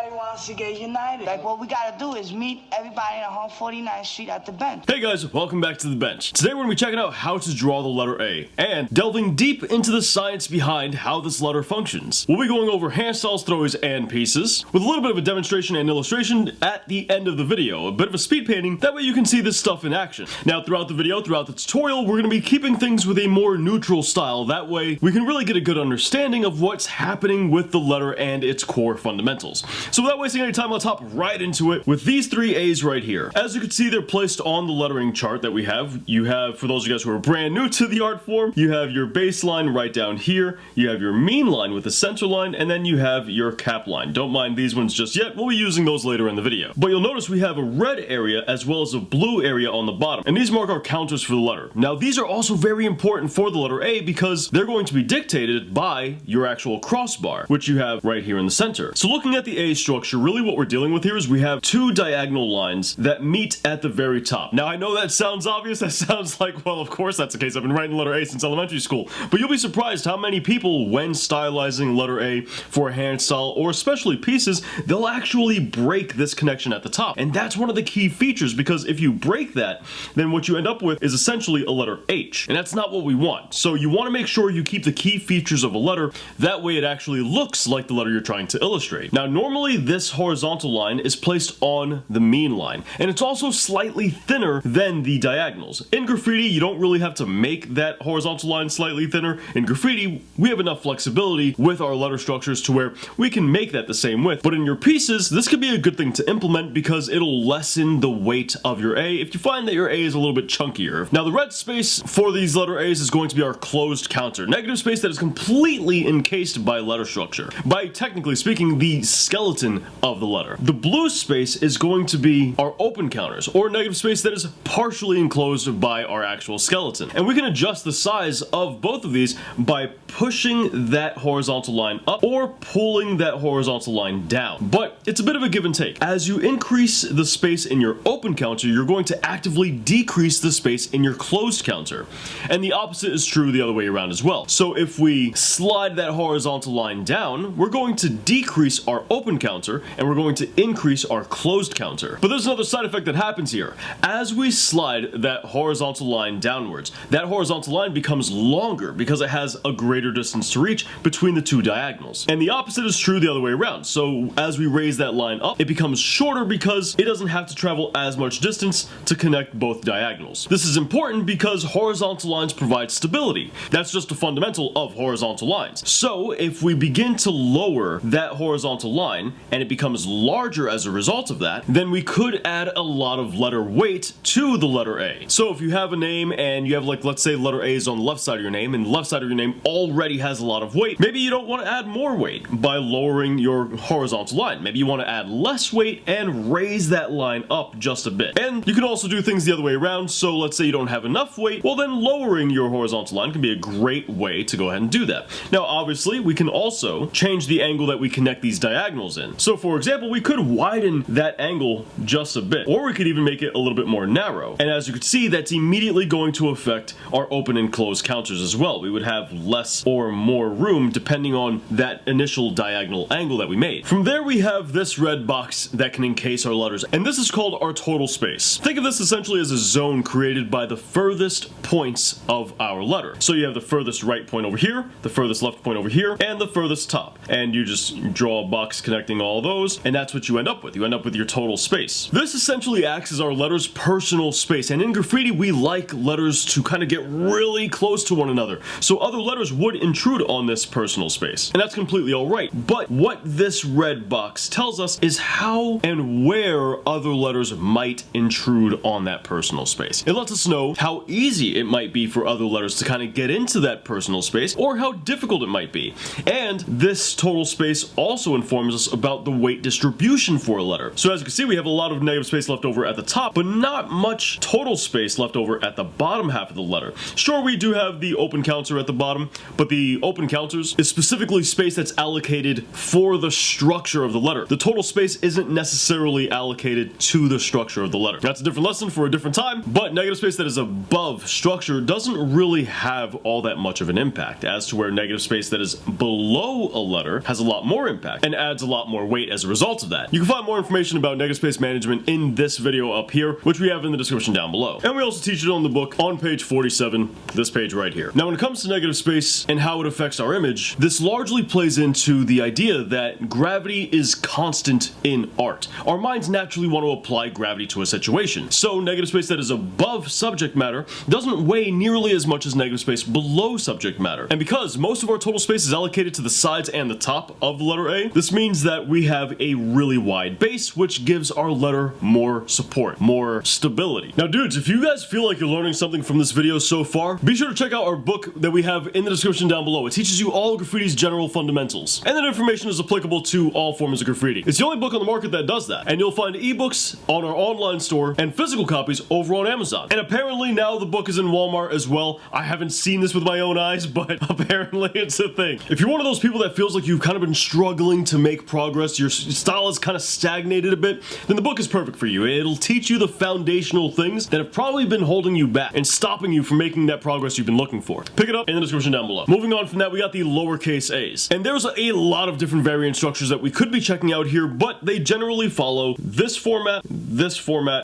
everybody wants to get united. Like, what we gotta do is meet everybody on 149th Street at the bench. Hey guys, welcome back to the bench. Today we're going to be checking out how to draw the letter A, and delving deep into the science behind how this letter functions. We'll be going over hand styles, throwies, and pieces, with a little bit of a demonstration and illustration at the end of the video. A bit of a speed painting, that way you can see this stuff in action. Now throughout the video, throughout the tutorial, we're going to be keeping things with a more neutral style. That way we can really get a good understanding of what's happening with the letter and its core fundamentals. So without wasting any time, let's hop right into it with these three A's right here. As you can see, they're placed on the lettering chart that we have. You have, for those of you guys who are brand new to the art form, you have your baseline right down here, you have your mean line with the center line, and then you have your cap line. Don't mind these ones just yet, we'll be using those later in the video. But you'll notice we have a red area as well as a blue area on the bottom, and these mark our counters for the letter. Now these are also very important for the letter A because they're going to be dictated by your actual crossbar, which you have right here in the center. So looking at the A structure, really what we're dealing with here is we have two diagonal lines that meet at the very top. Now I know that sounds obvious, that sounds like, well, of course that's the case. I've been writing the letter A since elementary school, but you'll be surprised how many people, when stylizing letter A for a hand style or especially pieces, they'll actually break this connection at the top. And that's one of the key features, because if you break that, then what you end up with is essentially a letter H, and that's not what we want. So you want to make sure you keep the key features of a letter, that way it actually looks like the letter you're trying to illustrate. Now normally this horizontal line is placed on the mean line, and it's also slightly thinner than the diagonals. In graffiti, you don't really have to make that horizontal line slightly thinner. In graffiti, we have enough flexibility with our letter structures to where we can make that the same width. But in your pieces, this could be a good thing to implement because it'll lessen the weight of your A if you find that your A is a little bit chunkier. Now the red space for these letter A's is going to be our closed counter, negative space that is completely encased by letter structure, by technically speaking the skeleton of the letter. The blue space is going to be our open counters, or negative space that is partially enclosed by our actual skeleton. And we can adjust the size of both of these by pushing that horizontal line up or pulling that horizontal line down. But it's a bit of a give and take. As you increase the space in your open counter, you're going to actively decrease the space in your closed counter. And the opposite is true the other way around as well. So if we slide that horizontal line down, we're going to decrease our open counter and we're going to increase our closed counter. But there's another side effect that happens here. As we slide that horizontal line downwards, that horizontal line becomes longer because it has a greater distance to reach between the two diagonals. And the opposite is true the other way around. So as we raise that line up, it becomes shorter because it doesn't have to travel as much distance to connect both diagonals. This is important because horizontal lines provide stability. That's just a fundamental of horizontal lines. So if we begin to lower that horizontal line and it becomes larger as a result of that, then we could add a lot of letter weight to the letter A. So if you have a name and you have, like, let's say letter A is on the left side of your name and the left side of your name already has a lot of weight, maybe you don't want to add more weight by lowering your horizontal line. Maybe you want to add less weight and raise that line up just a bit. And you can also do things the other way around. So let's say you don't have enough weight, well then lowering your horizontal line can be a great way to go ahead and do that. Now obviously we can also change the angle that we connect these diagonals in. So for example, we could widen that angle just a bit, or we could even make it a little bit more narrow. And as you can see, that's immediately going to affect our open and closed counters as well. We would have less or more room depending on that initial diagonal angle that we made. From there we have this red box that can encase our letters, and this is called our total space. Think of this essentially as a zone created by the furthest points of our letter. So you have the furthest right point over here, the furthest left point over here, and the furthest top. And you just draw a box connecting all those, and that's what you end up with. You end up with your total space. This essentially acts as our letter's personal space, and in graffiti we like letters to kind of get really close to one another, so other letters would intrude on this personal space, and that's completely alright. But what this red box tells us is how and where other letters might intrude on that personal space. It lets us know how easy it might be for other letters to kind of get into that personal space, or how difficult it might be. And this total space also informs us about the weight distribution for a letter. So as you can see, we have a lot of negative space left over at the top, but not much total space left over at the bottom half of the letter. Sure, we do have the open counter at the bottom, but the open counters is specifically space that's allocated for the structure of the letter. The total space isn't necessarily allocated to the structure of the letter. That's a different lesson for a different time, but negative space that is above structure doesn't really have all that much of an impact, as to where negative space that is below a letter has a lot more impact and adds a lot lot more weight as a result of that. You can find more information about negative space management in this video up here, which we have in the description down below. And we also teach it on the book on page 47, this page right here. Now when it comes to negative space and how it affects our image, this largely plays into the idea that gravity is constant in art. Our minds naturally want to apply gravity to a situation. So negative space that is above subject matter doesn't weigh nearly as much as negative space below subject matter. And because most of our total space is allocated to the sides and the top of the letter A, this means that we have a really wide base, which gives our letter more support, more stability. Now dudes, if you guys feel like you're learning something from this video so far, be sure to check out our book that we have in the description down below. It teaches you all graffiti's general fundamentals, and that information is applicable to all forms of graffiti. It's the only book on the market that does that, and you'll find ebooks on our online store and physical copies over on Amazon. And apparently now the book is in Walmart as well. I haven't seen this with my own eyes, but apparently it's a thing. If you're one of those people that feels like you've kind of been struggling to make progress, your style is kind of stagnated a bit, then the book is perfect for you. It'll teach you the foundational things that have probably been holding you back and stopping you from making that progress you've been looking for. Pick it up in the description down below. Moving on from that, we got the lowercase a's. And there's a lot of different variant structures that we could be checking out here, but they generally follow this format,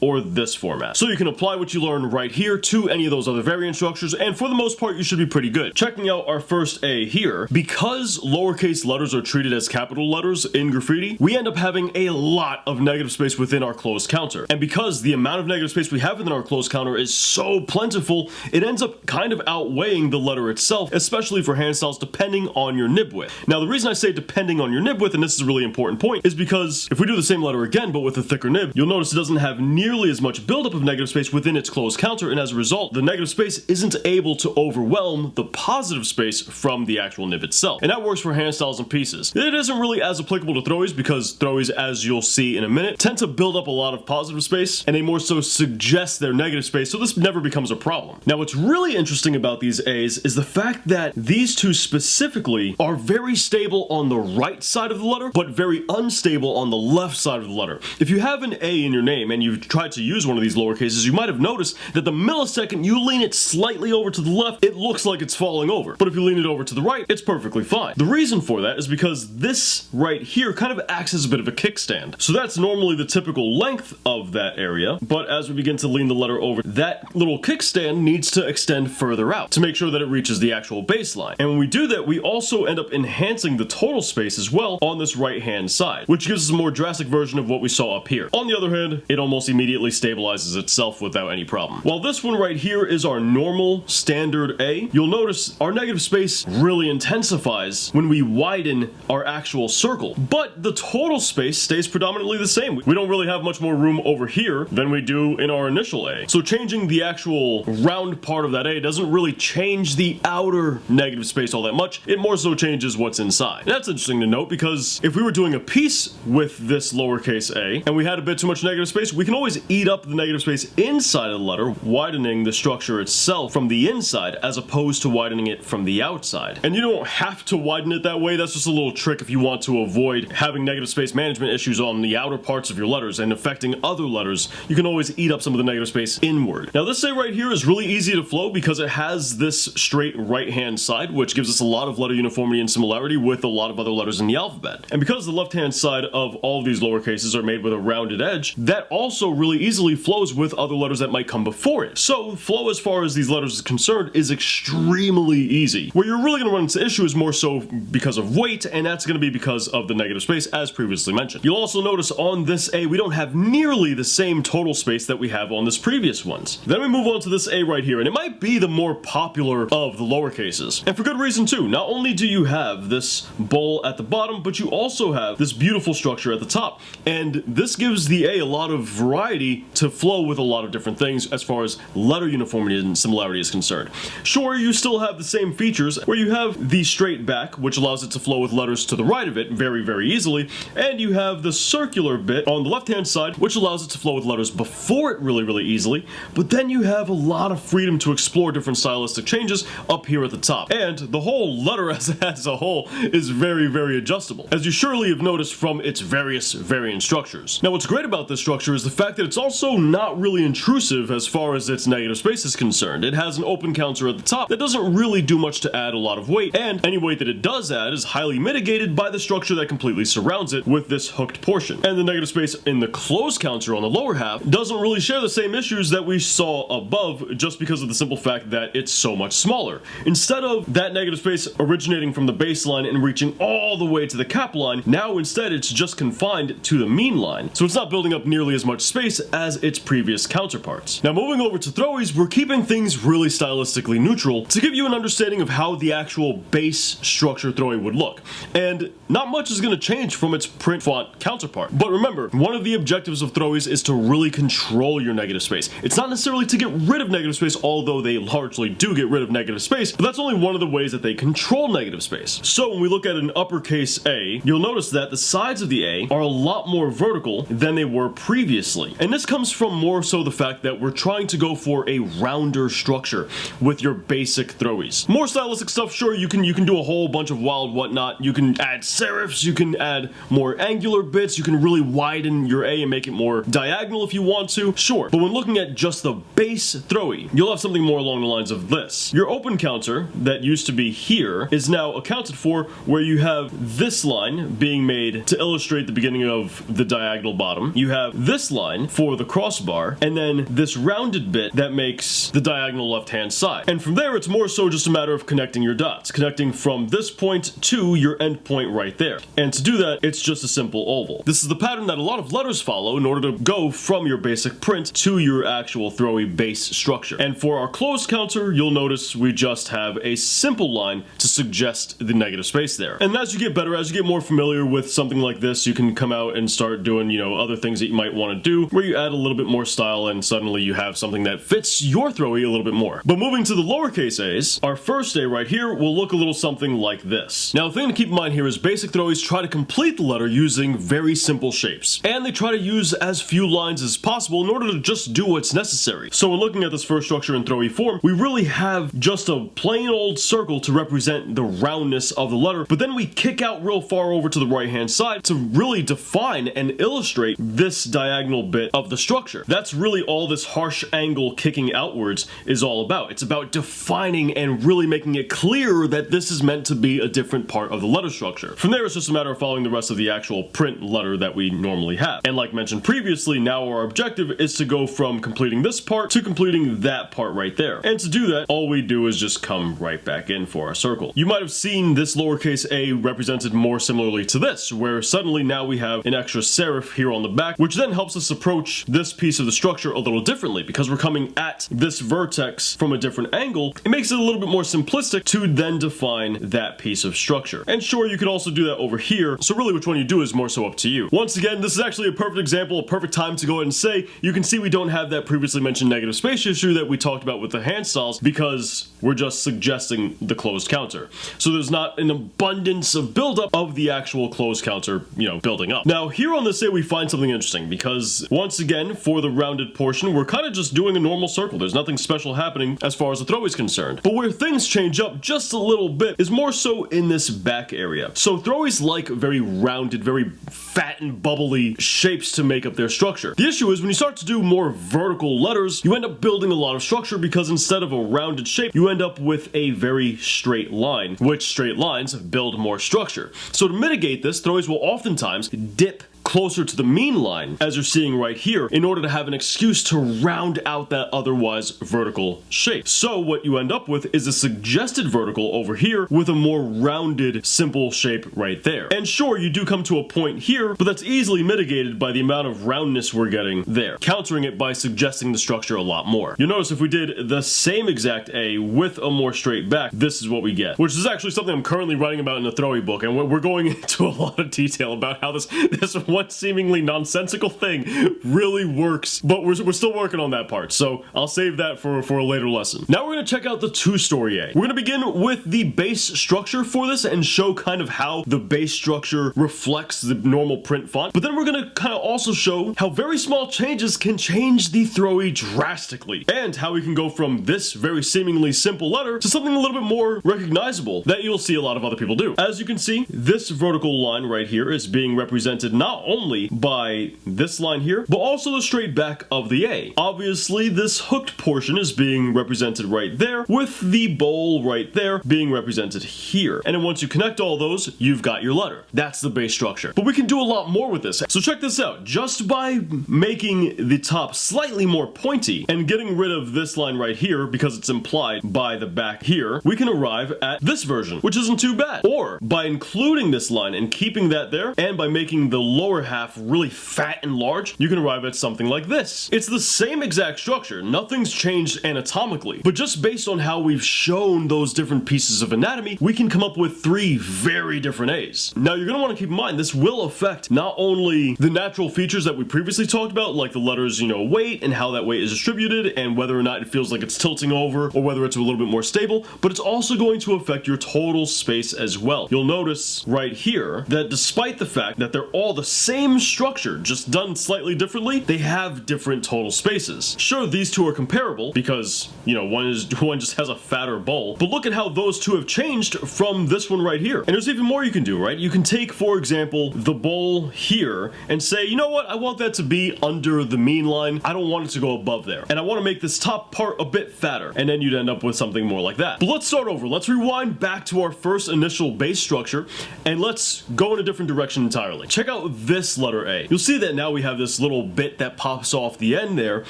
or this format. So you can apply what you learn right here to any of those other variant structures, and for the most part, you should be pretty good. Checking out our first A here, because lowercase letters are treated as capital letters in graffiti, we end up having a lot of negative space within our closed counter. And because the amount of negative space we have within our closed counter is so plentiful, it ends up kind of outweighing the letter itself, especially for hand styles depending on your nib width. Now the reason I say depending on your nib width, and this is a really important point, is because if we do the same letter again but with a thicker nib, you'll notice it doesn't have nearly as much buildup of negative space within its closed counter, and as a result, the negative space isn't able to overwhelm the positive space from the actual nib itself. And that works for hand styles and pieces. It isn't really as applicable to throwies because throwies, as you'll see in a minute, tend to build up a lot of positive space, and they more so suggest their negative space, so this never becomes a problem. Now what's really interesting about these A's is the fact that these two specifically are very stable on the right side of the letter, but very unstable on the left side of the letter. If you have an A in your name and you've tried to use one of these lowercases, you might have noticed that the millisecond you lean it slightly over to the left, it looks like it's falling over. But if you lean it over to the right, it's perfectly fine. The reason for that is because this right here kind of acts as a bit of a kickstand. So that's normally the typical length of that area, but as we begin to lean the letter over, that little kickstand needs to extend further out to make sure that it reaches the actual baseline. And when we do that, we also end up enhancing the total space as well on this right hand side, which gives us a more drastic version of what we saw up here. On the other hand, it almost immediately stabilizes itself without any problem. While this one right here is our normal standard A, you'll notice our negative space really intensifies when we widen our actual circle, but the total space stays predominantly the same. We don't really have much more room over here than we do in our initial A. So changing the actual round part of that A doesn't really change the outer negative space all that much. It more so changes what's inside. And that's interesting to note because if we were doing a piece with this lowercase a and we had a bit too much negative space, we can always eat up the negative space inside of the letter, widening the structure itself from the inside as opposed to widening it from the outside. And you don't have to widen it that way. That's just a little trick if you want to avoid having negative space management issues on the outer parts of your letters and affecting other letters. You can always eat up some of the negative space inward. Now this A right here is really easy to flow because it has this straight right hand side, which gives us a lot of letter uniformity and similarity with a lot of other letters in the alphabet. And because the left hand side of all of these lowercases are made with a rounded edge, that also really easily flows with other letters that might come before it. So flow as far as these letters is concerned is extremely easy. Where you're really going to run into issue is more so because of weight, and that's going to be because of the negative space as previously mentioned. You'll also notice on this A we don't have nearly the same total space that we have on this previous ones. Then we move on to this A right here, and it might be the more popular of the lower cases. And for good reason too. Not only do you have this bowl at the bottom, but you also have this beautiful structure at the top. And this gives the A lot of variety to flow with a lot of different things as far as letter uniformity and similarity is concerned. Sure, you still have the same features where you have the straight back, which allows it to flow with letters to the right of it very, very easily, and you have the circular bit on the left-hand side, which allows it to flow with letters before it really, really easily, but then you have a lot of freedom to explore different stylistic changes up here at the top. And the whole letter as a whole is very, very adjustable, as you surely have noticed from its various variant structures. Now what's great about this structure is the fact that it's also not really intrusive as far as its negative space is concerned. It has an open counter at the top that doesn't really do much to add a lot of weight, and any weight that it does add is highly mitigated by the structure that completely completely surrounds it with this hooked portion. And the negative space in the closed counter on the lower half doesn't really share the same issues that we saw above, just because of the simple fact that it's so much smaller. Instead of that negative space originating from the baseline and reaching all the way to the cap line, now instead it's just confined to the mean line, so it's not building up nearly as much space as its previous counterparts. Now moving over to Throwies, we're keeping things really stylistically neutral to give you an understanding of how the actual base structure Throwie would look, and not much is going to change from its print font counterpart. But remember, one of the objectives of Throwies is to really control your negative space. It's not necessarily to get rid of negative space, although they largely do get rid of negative space, but that's only one of the ways that they control negative space. So when we look at an uppercase A, you'll notice that the sides of the A are a lot more vertical than they were previously. And this comes from more so the fact that we're trying to go for a rounder structure with your basic Throwies. More stylistic stuff, sure, you can do a whole bunch of wild whatnot. You can add serifs, you can add more angular bits, you can really widen your A and make it more diagonal if you want to, sure. But when looking at just the base Throwie, you'll have something more along the lines of this. Your open counter that used to be here is now accounted for, where you have this line being made to illustrate the beginning of the diagonal bottom. You have this line for the crossbar, and then this rounded bit that makes the diagonal left-hand side. And from there, it's more so just a matter of connecting your dots, connecting from this point to your end point right there. And to do that, it's just a simple oval. This is the pattern that a lot of letters follow in order to go from your basic print to your actual Throwie base structure. And for our closed counter, you'll notice we just have a simple line to suggest the negative space there. And as you get better, as you get more familiar with something like this, you can come out and start doing, you know, other things that you might want to do, where you add a little bit more style and suddenly you have something that fits your Throwie a little bit more. But moving to the lowercase a's, our first A right here will look a little something like this. Now the thing to keep in mind here is basic Throwies try to complete the letter using very simple shapes, and they try to use as few lines as possible in order to just do what's necessary. So when looking at this first structure in Throwie form, we really have just a plain old circle to represent the roundness of the letter, but then we kick out real far over to the right hand side to really define and illustrate this diagonal bit of the structure. That's really all this harsh angle kicking outwards is all about. It's about defining and really making it clear that this is meant to be a different part of the letter structure. From there, it's just a matter of following the rest of the actual print letter that we normally have. And like mentioned previously, now our objective is to go from completing this part to completing that part right there. And to do that, all we do is just come right back in for our circle. You might have seen this lowercase a represented more similarly to this, where suddenly now we have an extra serif here on the back, which then helps us approach this piece of the structure a little differently, because we're coming at this vertex from a different angle. It makes it a little bit more simplistic to then define that piece of structure. And sure, you could also do that over here, so really which one you do is more so up to you. Once again, this is actually a perfect example, a perfect time to go ahead and say, you can see we don't have that previously mentioned negative space issue that we talked about with the hand styles, because we're just suggesting the closed counter. So there's not an abundance of buildup of the actual closed counter, you know, building up. Now here on this A, we find something interesting, because once again, for the rounded portion, we're kind of just doing a normal circle. There's nothing special happening as far as the Throwie is concerned. But where things change up just a little bit is more so in this back area. So Throwies like very rounded, very fat and bubbly shapes to make up their structure. The issue is when you start to do more vertical letters, you end up building a lot of structure, because instead of a rounded shape, you end up with a very straight line, which straight lines build more structure. So to mitigate this, Throwies will oftentimes dip closer to the mean line, as you're seeing right here, in order to have an excuse to round out that otherwise vertical shape. So what you end up with is a suggested vertical over here with a more rounded, simple shape right there. And sure, you do come to a point here, but that's easily mitigated by the amount of roundness we're getting there, countering it by suggesting the structure a lot more. You'll notice if we did the same exact A with a more straight back, this is what we get, which is actually something I'm currently writing about in the Throwie book, and we're going into a lot of detail about how this one seemingly nonsensical thing really works, but we're still working on that part, so I'll save that for a later lesson. Now we're going to check out the two-story A. We're going to begin with the base structure for this and show kind of how the base structure reflects the normal print font, but then we're going to kind of also show how very small changes can change the Throwie drastically, and how we can go from this very seemingly simple letter to something a little bit more recognizable that you'll see a lot of other people do. As you can see, this vertical line right here is being represented not only by this line here, but also the straight back of the A. Obviously, this hooked portion is being represented right there, with the bowl right there being represented here. And then once you connect all those, you've got your letter. That's the base structure. But we can do a lot more with this. So check this out. Just by making the top slightly more pointy and getting rid of this line right here because it's implied by the back here, we can arrive at this version, which isn't too bad. Or by including this line and keeping that there, and by making the lower half really fat and large, you can arrive at something like this. It's the same exact structure. Nothing's changed anatomically, but just based on how we've shown those different pieces of anatomy, we can come up with 3 very different A's. Now you're going to want to keep in mind this will affect not only the natural features that we previously talked about, like the letters, weight and how that weight is distributed and whether or not it feels like it's tilting over or whether it's a little bit more stable, but it's also going to affect your total space as well. You'll notice right here that despite the fact that they're all the same structure, just done slightly differently, they have different total spaces. Sure, these two are comparable because, one just has a fatter bowl, but look at how those two have changed from this one right here. And there's even more you can do, right? You can take, for example, the bowl here and say, you know what, I want that to be under the mean line. I don't want it to go above there. And I want to make this top part a bit fatter. And then you'd end up with something more like that. But let's start over. Let's rewind back to our first initial base structure and let's go in a different direction entirely. Check out this letter A. You'll see that now we have this little bit that pops off the end there.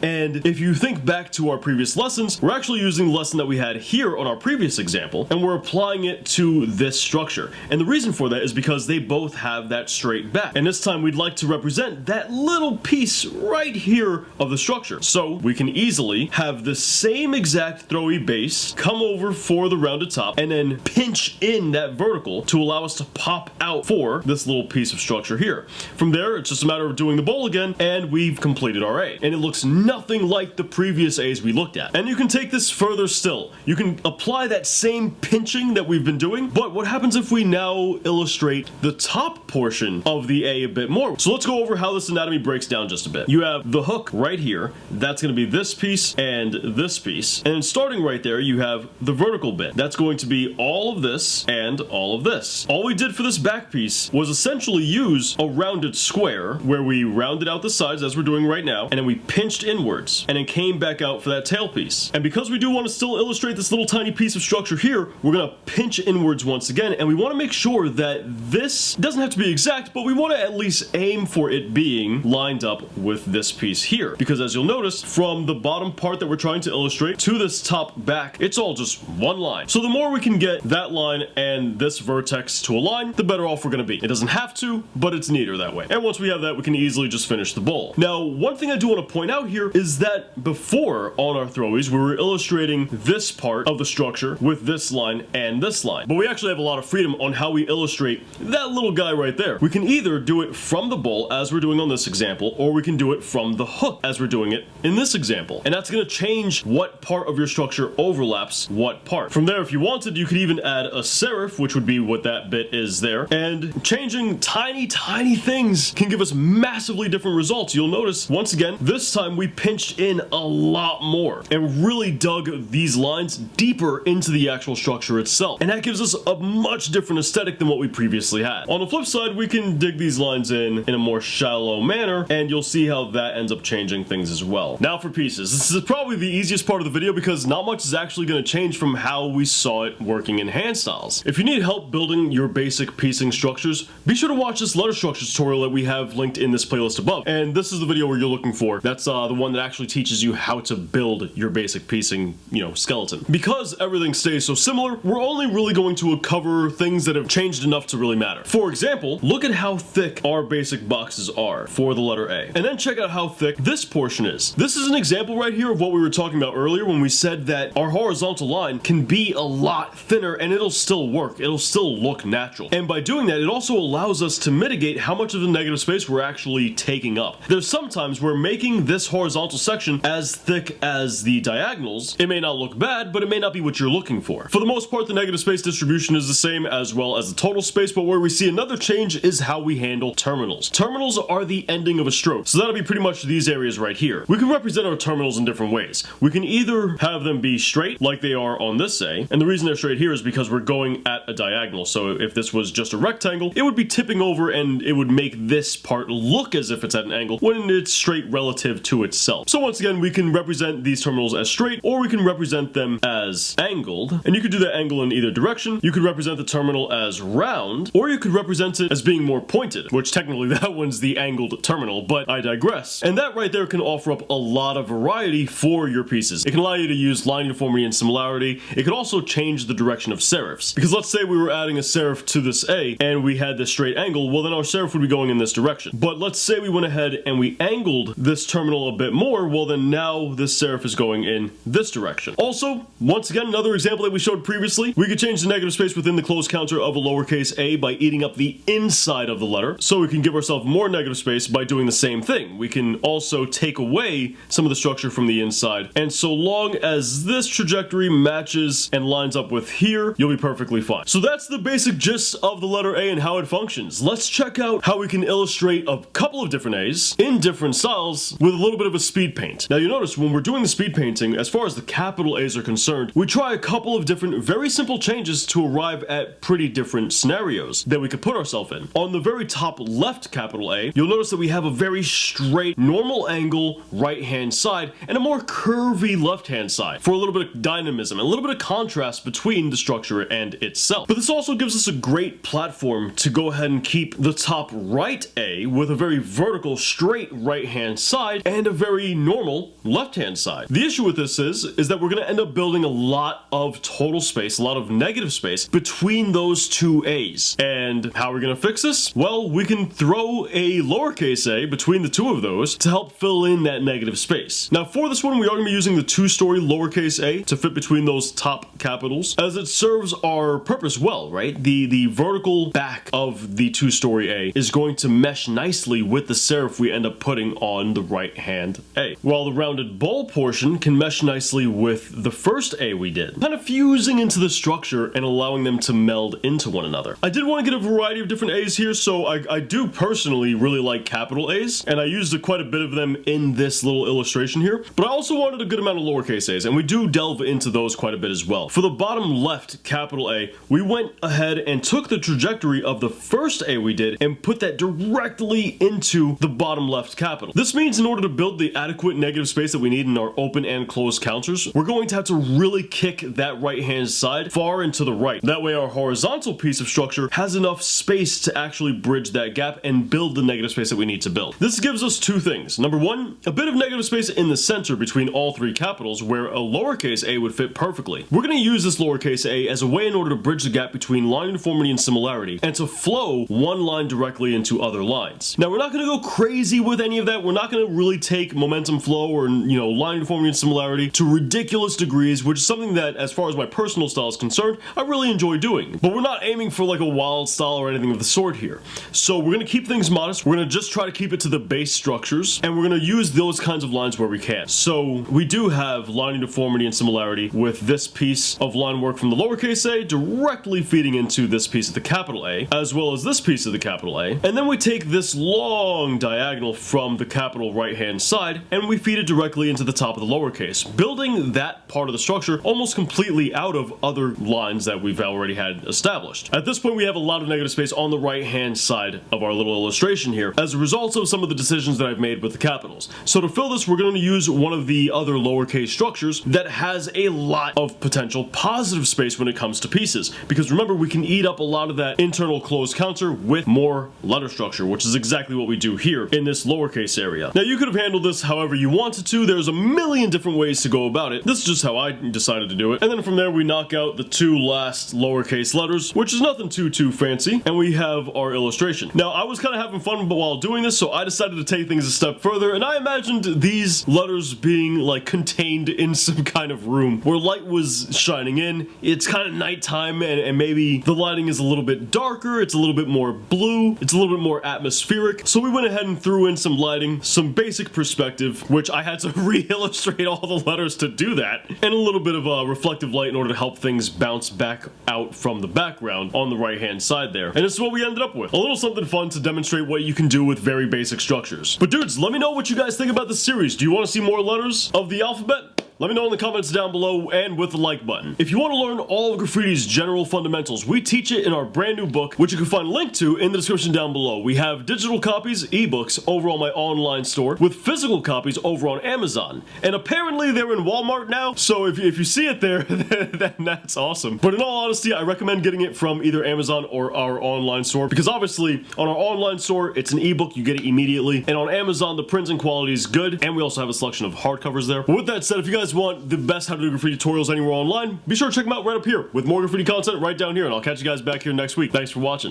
And if you think back to our previous lessons, we're actually using the lesson that we had here on our previous example, and we're applying it to this structure. And the reason for that is because they both have that straight back. And this time we'd like to represent that little piece right here of the structure. So we can easily have the same exact throwy base come over for the rounded top and then pinch in that vertical to allow us to pop out for this little piece of structure here. From there, it's just a matter of doing the bowl again and we've completed our A. And it looks nothing like the previous A's we looked at. And you can take this further still. You can apply that same pinching that we've been doing, but what happens if we now illustrate the top portion of the A bit more? So let's go over how this anatomy breaks down just a bit. You have the hook right here. That's going to be this piece and this piece. And starting right there, you have the vertical bit. That's going to be all of this and all of this. All we did for this back piece was essentially use a rounded square where we rounded out the sides as we're doing right now, and then we pinched inwards and then came back out for that tail piece. And because we do want to still illustrate this little tiny piece of structure here, we're going to pinch inwards once again, and we want to make sure that this doesn't have to be exact, but we want to at least aim for it being lined up with this piece here. Because as you'll notice, from the bottom part that we're trying to illustrate to this top back, it's all just one line. So the more we can get that line and this vertex to align, the better off we're going to be. It doesn't have to, but it's neater that way. And once we have that, we can easily just finish the bowl. Now, one thing I do want to point out here is that before on our throwies, we were illustrating this part of the structure with this line and this line. But we actually have a lot of freedom on how we illustrate that little guy right there. We can either do it from the bowl as we're doing on this example, or we can do it from the hook as we're doing it in this example. And that's going to change what part of your structure overlaps what part. From there, if you wanted, you could even add a serif, which would be what that bit is there. And changing tiny things can give us massively different results. You'll notice, once again, this time we pinched in a lot more and really dug these lines deeper into the actual structure itself. And that gives us a much different aesthetic than what we previously had. On the flip side, we can dig these lines in a more shallow manner, and you'll see how that ends up changing things as well. Now for pieces. This is probably the easiest part of the video because not much is actually going to change from how we saw it working in handstyles. If you need help building your basic piecing structures, be sure to watch this letter structure tutorial that we have linked in this playlist above. And this is the video where you're looking for. That's the one that actually teaches you how to build your basic piecing, skeleton. Because everything stays so similar, we're only really going to cover things that have changed enough to really matter. For example, look at how thick our basic boxes are for the letter A. And then check out how thick this portion is. This is an example right here of what we were talking about earlier when we said that our horizontal line can be a lot thinner and it'll still work. It'll still look natural. And by doing that, it also allows us to mitigate how much of the negative space we're actually taking up. There's sometimes where making this horizontal section as thick as the diagonals, it may not look bad, but it may not be what you're looking for. For the most part, the negative space distribution is the same as well as the total space, but where we see another change is how we handle terminals. Terminals are the ending of a stroke, so that'll be pretty much these areas right here. We can represent our terminals in different ways. We can either have them be straight, like they are on this A, and the reason they're straight here is because we're going at a diagonal, so if this was just a rectangle, it would be tipping over and it would make this part look as if it's at an angle when it's straight relative to itself. So once again, we can represent these terminals as straight, or we can represent them as angled, and you could do that angle in either direction. You could represent the terminal as round, or you could represent it as being more pointed, which technically that one's the angled terminal, but I digress. And that right there can offer up a lot of variety for your pieces. It can allow you to use line uniformity and similarity. It could also change the direction of serifs, because let's say we were adding a serif to this A and we had this straight angle, well then our serif would be going in this direction. But let's say we went ahead and we angled this terminal a bit more, well then now this serif is going in this direction. Also, once again, another example that we showed previously, we could change the negative space within the close counter of a lowercase a by eating up the inside of the letter, so we can give ourselves more negative space by doing the same thing. We can also take away some of the structure from the inside, and so long as this trajectory matches and lines up with here, you'll be perfectly fine. So that's the basic gist of the letter A and how it functions. Let's check out how we can illustrate a couple of different A's in different styles with a little bit of a speed paint. Now you notice when we're doing the speed painting, as far as the capital A's are concerned, we try a couple of different very simple changes to arrive at pretty different scenarios that we could put ourselves in. On the very top left capital A, you'll notice that we have a very straight normal angle right hand side and a more curvy left hand side for a little bit of dynamism and a little bit of contrast between the structure and itself. But this also gives us a great platform to go ahead and keep the top right A with a very vertical straight right hand side and a very normal left hand side. The issue with this is that we're going to end up building a lot of total space, a lot of negative space between those two A's. And how are we going to fix this? Well, we can throw a lowercase a between the two of those to help fill in that negative space. Now for this one, we are going to be using the two-story lowercase a to fit between those top capitals, as it serves our purpose well, right? The vertical back of the two-story A is going to mesh nicely with the serif we end up putting on the right hand A, while the rounded bowl portion can mesh nicely with the first A we did, kind of fusing into the structure and allowing them to meld into one another. I did want to get a variety of different A's here, so I do personally really like capital A's, and I used quite a bit of them in this little illustration here, but I also wanted a good amount of lowercase a's, and we do delve into those quite a bit as well. For the bottom left capital A, we went ahead and took the trajectory of the first A we did and put that directly into the bottom left capital. This means in order to build the adequate negative space that we need in our open and closed counters, we're going to have to really kick that right hand side far into the right. That way our horizontal piece of structure has enough space to actually bridge that gap and build the negative space that we need to build. This gives us two things. Number one, a bit of negative space in the center between all three capitals where a lowercase a would fit perfectly. We're going to use this lowercase a as a way in order to bridge the gap between line uniformity and similarity and to flow one line directly into other lines. Now we're not going to go crazy with any of that. We're not going to really take momentum flow or line uniformity and similarity to ridiculous degrees, which is something that as far as my personal style is concerned, I really enjoy doing. But we're not aiming for like a wild style or anything of the sort here. So we're going to keep things modest. We're going to just try to keep it to the base structures, and we're going to use those kinds of lines where we can. So we do have line uniformity and similarity with this piece of line work from the lowercase a directly feeding into this piece of the capital A, as well as this piece of the capital A. And then we take this long diagonal from the capital right hand side and we feed it directly into the top of the lowercase, building that part of the structure almost completely out of other lines that we've already had established. At this point, we have a lot of negative space on the right hand side of our little illustration here as a result of some of the decisions that I've made with the capitals. So to fill this, we're going to use one of the other lowercase structures that has a lot of potential positive space when it comes to pieces, because remember, we can eat up a lot of that internal closed counter with more letter structure, which is exactly what we do here in this lowercase area. Now you could have handled this however you wanted to. There's a million different ways to go about it. This is just how I decided to do it. And then from there we knock out the two last lowercase letters, which is nothing too fancy, and we have our illustration. Now I was kind of having fun while doing this, so I decided to take things a step further, and I imagined these letters being like contained in some kind of room where light was shining in. It's kind of nighttime, and maybe the lighting is a little bit darker, it's a little bit more blue, it's a little bit more atmospheric. So we went ahead and threw in some lighting, some basic perspective, which I had to re-illustrate all the letters to do that, and a little bit of reflective light in order to help things bounce back out from the background on the right hand side there. And this is what we ended up with. A little something fun to demonstrate what you can do with very basic structures. But dudes, let me know what you guys think about this series. Do you want to see more letters of the alphabet? Let me know in the comments down below and with the like button. If you want to learn all of graffiti's general fundamentals, we teach it in our brand new book, which you can find linked to in the description down below. We have digital copies, ebooks, over on my online store, with physical copies over on Amazon. And apparently they're in Walmart now, so if you see it there, then that's awesome. But in all honesty, I recommend getting it from either Amazon or our online store, because obviously on our online store, it's an ebook, you get it immediately, and on Amazon, the printing quality is good, and we also have a selection of hardcovers there. But with that said, if you guys want the best how to do graffiti tutorials anywhere online, be sure to check them out right up here, with more graffiti content right down here, and I'll catch you guys back here next week. Thanks for watching.